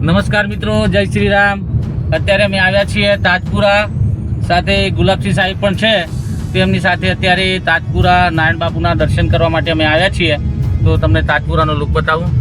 નમસ્કાર મિત્રો, જય શ્રી રામ. અત્યારે અમે આવ્યા છીએ તાજપુરા. સાથે ગુલાબસિંહ સાહેબ પણ છે. તેમની સાથે અત્યારે તાજપુરા નારાયણ બાપુના દર્શન કરવા માટે અમે આવ્યા છીએ. તો તમને તાજપુરાનો લુક બતાવું.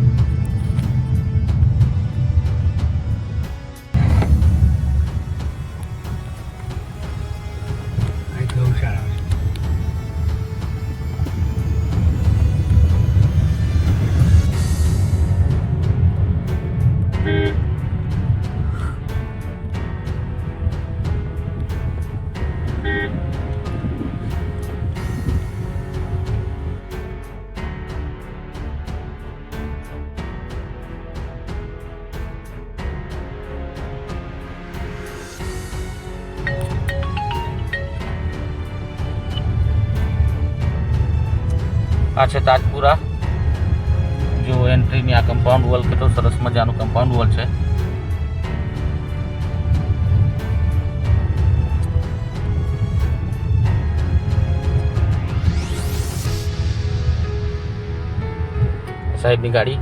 આ છે તાજપુરા. જો એન્ટ્રીની આ કમ્પાઉન્ડ વોલ કેટલો સરસ મજાનું કમ્પાઉન્ડ વોલ છે. સાહેબની ગાડી,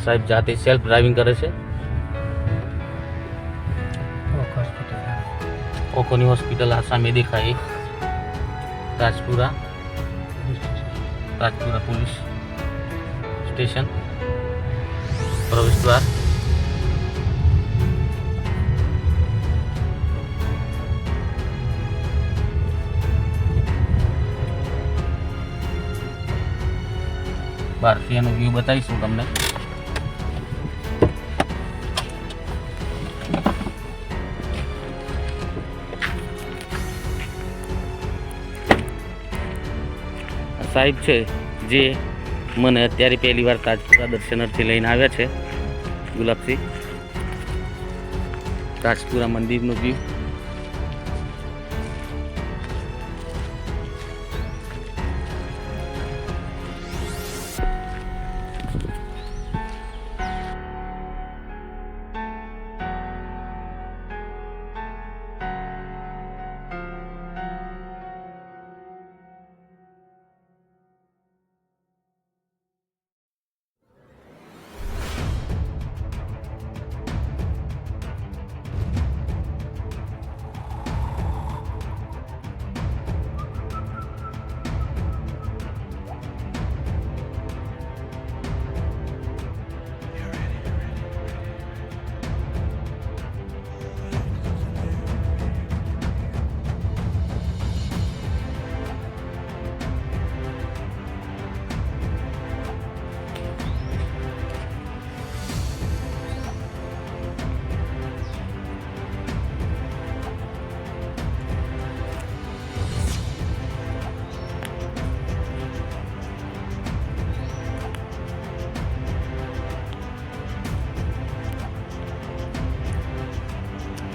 સાહેબ જાતે સેલ્ફ ડ્રાઇવિંગ કરે છે. ઓકોની હોસ્પિટલ આ સામે દેખાય. તાજપુરા પોલીસ સ્ટેશન પ્રવેશ દ્વાર. બહારથી એનો વ્યૂ બતાવીશું તમને. સાહેબ છે જે મને અત્યારે પહેલી વાર તાજપુરા દર્શનાર્થે લઈને આવ્યા છે. ગુલાબસિંહ તાજપુરા મંદિરનો વ્યૂ.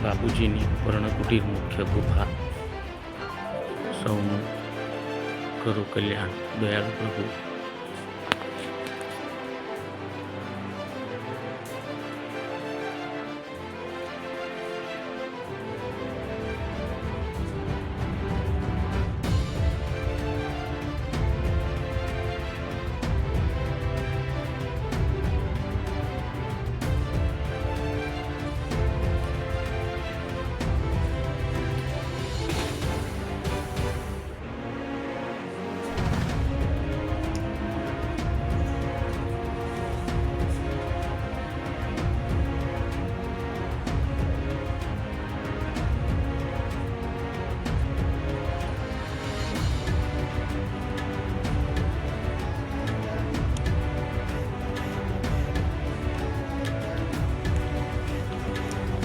બાપુજીની પર્ણકુટીર મુખ્ય ગુફા. સૌનું કરો કલ્યાણ દયાળુ પ્રભુ.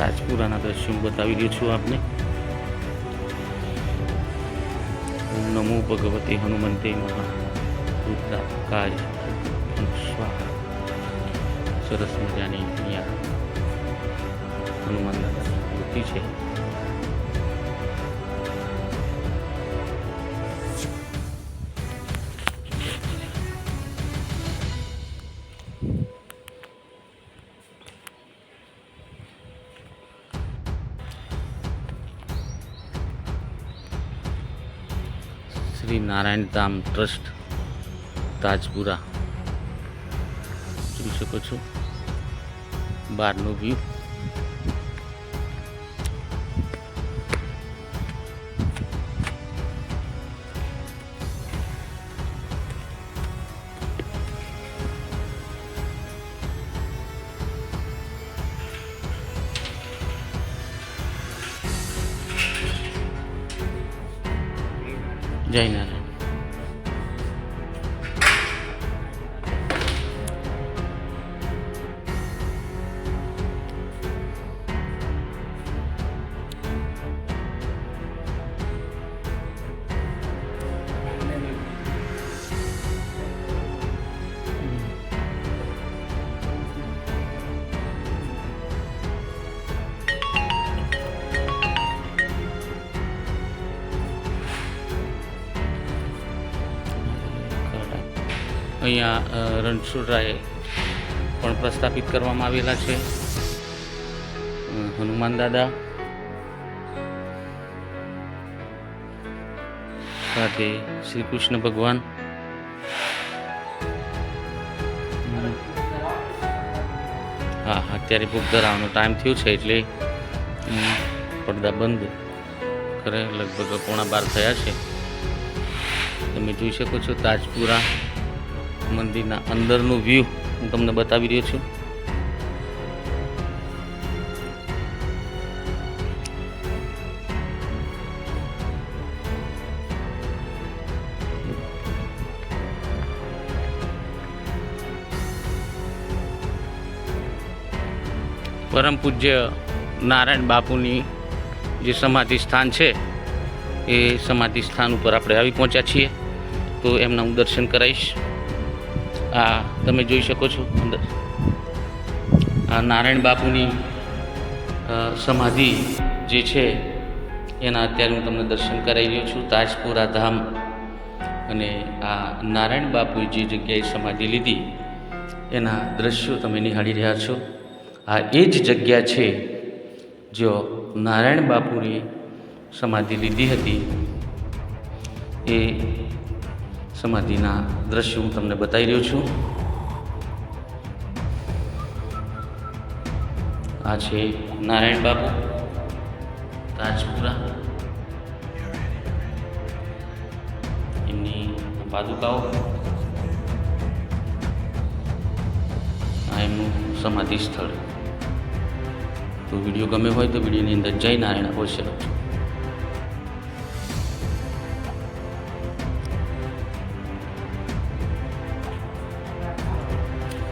તાજપુરાના દ્રશ્યો બતાવી રહ્યો છું આપને. નમો ભગવતે હનુમંતે મહારુદ્રાય સ્વાહા. સરસ મજાની અહીંયા હનુમાન દાદાની મૂર્તિ છે. શ્રી નારાયણ ધામ ટ્રસ્ટ તાજપુરા જોઈ શકો છો. બહારનો વ્યૂ. જય નારાયણ. અહીંયા રણછોડરાય પણ પ્રસ્થાપિત કરવામાં આવેલા છે. હનુમાન દાદા સાથે શ્રી કૃષ્ણ ભગવાન. હા, અત્યારે ભોગ ધરાવવાનો ટાઈમ થયો છે એટલે પડદા બંધ કરે. લગભગ 11:15 થયા છે. તમે જોઈ શકો છો તાજપુરા મંદિરના અંદરનો વ્યૂ હું તમને બતાવી રહ્યો છું. પરમ પૂજ્ય નારાયણ બાપુની જે સમાધિ સ્થાન છે એ સમાધિ સ્થાન ઉપર આપણે આવી પહોંચ્યા છીએ. તો એમના હું દર્શન કરાવીશ. આ તમે જોઈ શકો છો અંદર આ નારાયણ બાપુની સમાધિ જે છે એના અત્યારે હું તમને દર્શન કરાવી રહ્યો છું. તાજપુરા ધામ. અને આ નારાયણ બાપુએ જે જગ્યાએ સમાધિ લીધી એના દ્રશ્યો તમે નિહાળી રહ્યા છો. આ એ જ જગ્યા છે જો નારાયણ બાપુએ સમાધિ લીધી હતી. એ સમાધિના દ્રશ્યો હું તમને બતાવી રહ્યો છું. આ છે નારાયણ બાપુ તાજપુરા. એમની પાદુકાઓ. આ એમનું સમાધિ સ્થળ. તો વિડીયો ગમે હોય તો વિડીયોની અંદર જય નારાયણ અવશ્ય લખજો.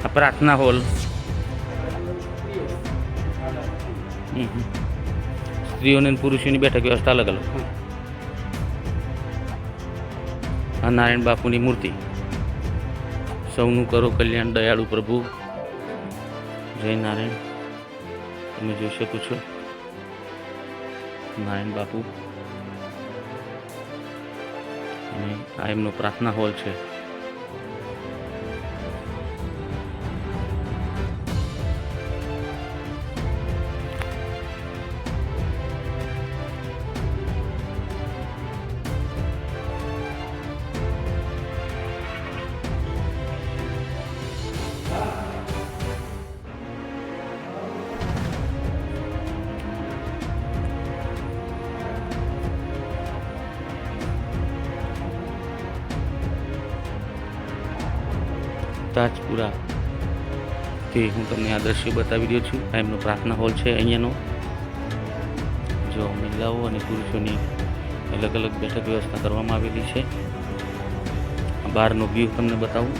આ પ્રાર્થના હોલ. સ્ત્રીઓને અને પુરુષોની બેઠક વ્યવસ્થા અલગ અલગ. આ નારાયણ બાપુની મૂર્તિ. સૌનું કરો કલ્યાણ દયાળુ પ્રભુ. જય નારાયણ. તમે જોઈ શકો છો નારાયણ બાપુ. અને આ એમનો પ્રાર્થના હોલ છે. તાજપુરા થી હું તમને આ દ્રશ્ય બતાવી રહ્યો છું. આ એમનો પ્રાર્થના હોલ છે અહીંયાનો. જો મહિલાઓ અને પુરુષોની અલગ અલગ બેઠક વ્યવસ્થા કરવામાં આવેલી છે. બહારનો વ્યૂ તમને બતાવું.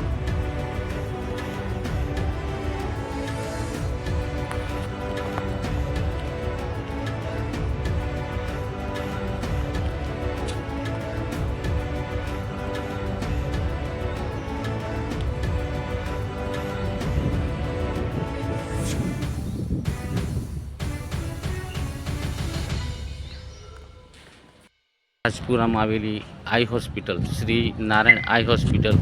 રાજપુરામાં આવેલી આઈ હોસ્પિટલ, શ્રી નારાયણ આઈ હોસ્પિટલ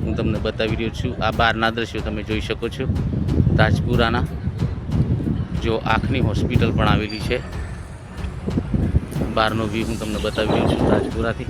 હું તમને બતાવી રહ્યો છું. આ બહારના દ્રશ્યો તમે જોઈ શકો છો તાજપુરાના. જો આંખની હોસ્પિટલ પણ આવેલી છે. બહારનો વ્યૂ હું તમને બતાવી રહ્યો છું તાજપુરાથી.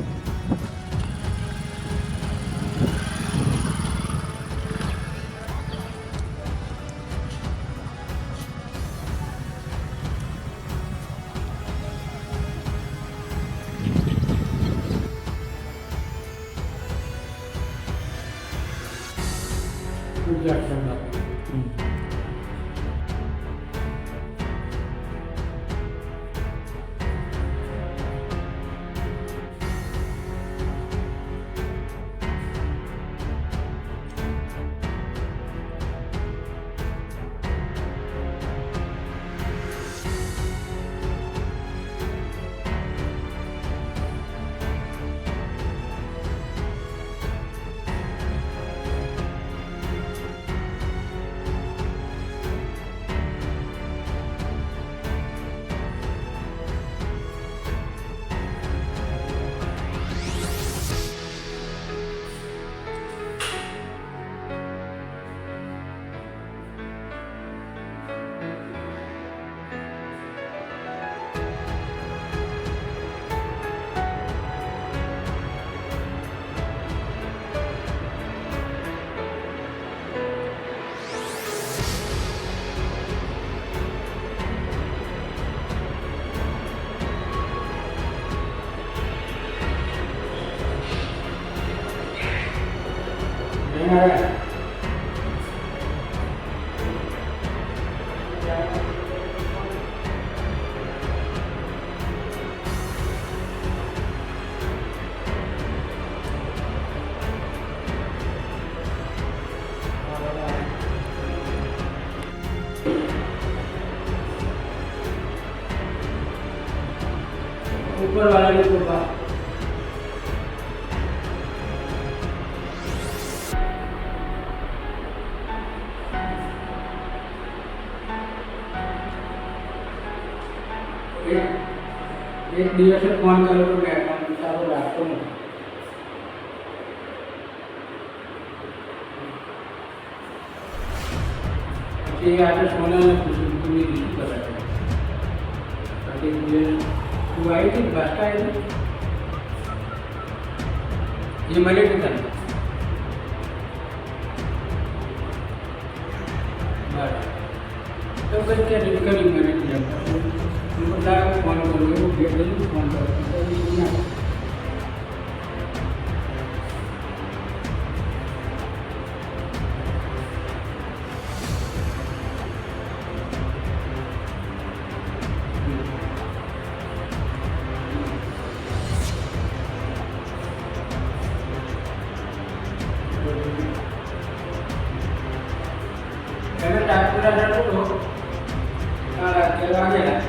ऊपर वाला भी ऊपर एक દિવસે ફોન કર્યો તો મેં તારો રાખતો નથી પછી આજે સોનાને પૂછ્યું તું એ શું કરે બાકી તું આવી હતી ભાષા આવી એ મળે કે તને બરાબર તો કંઈ ક્યાં કરી મને બધા ફોન કર્યો એવું ભેટ લઈને ફોન કર્યો એને ટાકુરા જતો હતો કેવા ગયા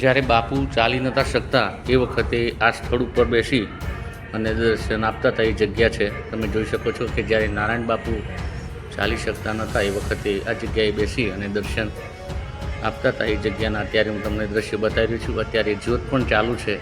જ્યારે બાપુ ચાલી નહોતા શકતા એ વખતે આ સ્થળ ઉપર બેસી અને દર્શન આપતા હતા. એ જગ્યા છે, તમે જોઈ શકો છો કે જ્યારે નારાયણ બાપુ ચાલી શકતા નહોતા એ વખતે આ જગ્યાએ બેસી અને દર્શન આપતા હતા. એ જગ્યાના અત્યારે હું તમને દ્રશ્ય બતાવી રહ્યો છું. અત્યારે જ્યોત પણ ચાલુ છે.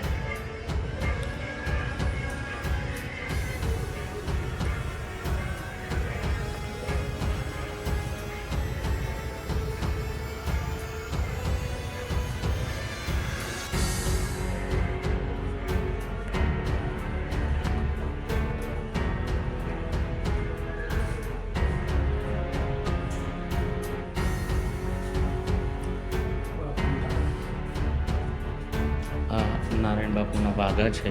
નારાયણ બાપુના વાઘા છે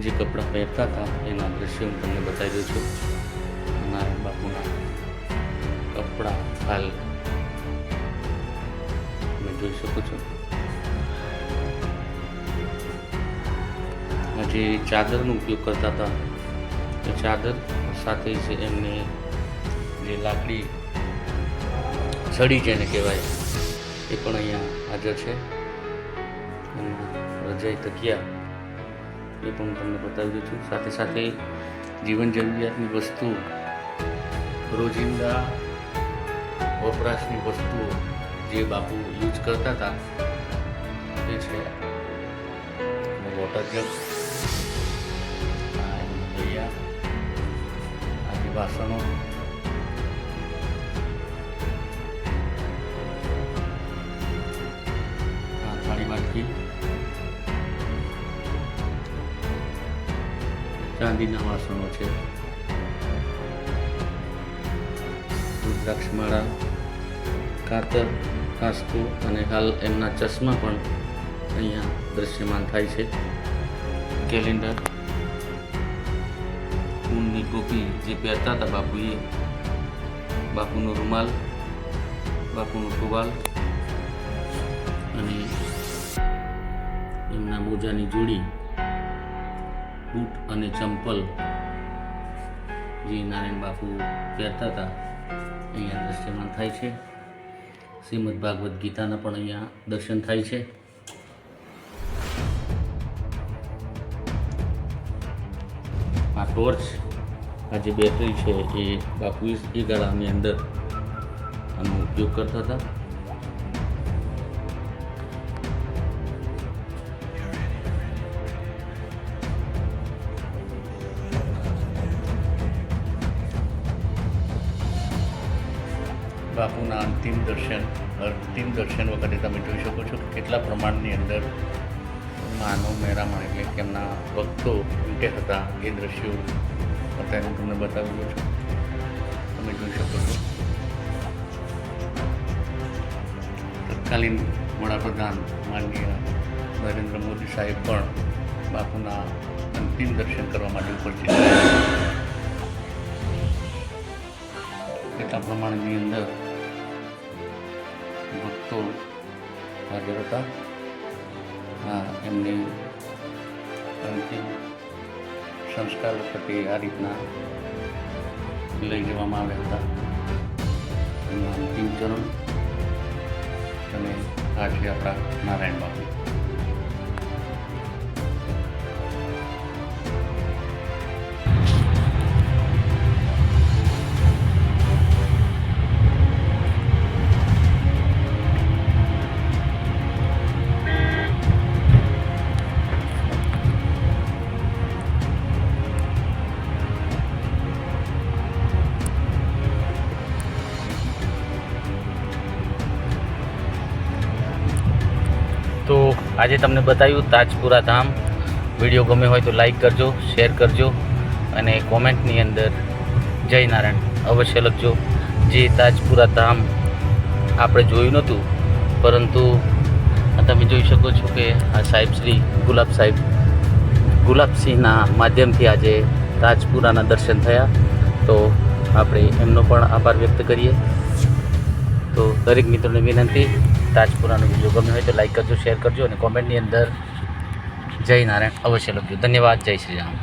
જે કપડાં પહેરતા હતા એના દ્રશ્યો હું તમને બતાવી દઉં છું. નારાયણ બાપુના કપડાં હાલ તમે જોઈ શકો છો. જે ચાદરનો ઉપયોગ કરતા હતા એ ચાદર સાથે છે એમને જે લાકડી છડી જેને કહેવાય એ પણ અહીંયા હાજર છે. અને રજાઈ તકિયા એ પણ તમને બતાવી દઉં છું. સાથે સાથે જીવન જરૂરિયાતની વસ્તુ, રોજિંદા વપરાશની વસ્તુઓ જે બાપુ યુઝ કરતા હતા એ છે વોટર જગ, આદિ વાસણો, થાળી વાટકી, ચાંદીના વાસણો છે, રુદ્રાક્ષમાળા, કાતર, કાસ્તો અને હાલ એમના ચશ્મા પણ અહીંયા દ્રશ્યમાન થાય છે. કેલેન્ડર, ઊનની ટોપી જે પહેરતા હતા બાપુએ, બાપુનો રૂમાલ, બાપુનું ટુવાલ અને એમના મોજાની જોડી, બૂટ અને ચંપલ જે નારાયણ બાપુ પહેરતા હતા અહીંયા દ્રશ્યમાન થાય છે. શ્રીમદ ભાગવદ્ ગીતાના પણ અહીંયા દર્શન થાય છે. આ ટોર્ચ, આ જે બેટરી છે એ બાપુ એ ગાળાની અંદર આનો ઉપયોગ કરતા હતા. બાપુના અંતિમ દર્શન વખતે તમે જોઈ શકો છો કે કેટલા પ્રમાણની અંદર માનવ મેળામાં એટલે કે એમના ભક્તો ઉમટે હતા એ દ્રશ્યો અત્યારે હું તમને બતાવી દઉં છું. તમે જોઈ શકો છો તત્કાલીન વડાપ્રધાન માનનીય નરેન્દ્ર મોદી સાહેબ પણ બાપુના અંતિમ દર્શન કરવા માટે ઉપસ્થિત રહ્યા. કેટલા પ્રમાણની અંદર ભક્તો હાજર હતા. એમને અંતિમ સંસ્કાર વખતે આ રીતના લઈ જવામાં આવ્યા હતા. એમના અંતિમ ચરણ અને આ છે આપણા નારાયણ બાપુ. તો આજે તમને બતાવ્યું તાજપુરા ધામ. વિડીયો ગમે હોય તો લાઈક કરજો, શેર કરજો અને કોમેન્ટની અંદર જય નારાયણ અવશ્ય લખજો. જે તાજપુરા ધામ આપણે જોયું નહોતું, પરંતુ તમે જોઈ શકો છો કે આ સાહેબ શ્રી ગુલાબસિંહના માધ્યમથી આજે તાજપુરાના દર્શન થયા. તો આપણે એમનો પણ આભાર વ્યક્ત કરીએ. તો દરેક મિત્રોને વિનંતી, તાજપુરાનો વિડીયો ગમે હોય તો લાઈક કરજો, શેર કરજો અને કોમેન્ટની અંદર જય નારાયણ અવશ્ય લખજો. ધન્યવાદ. જય શ્રી રામ.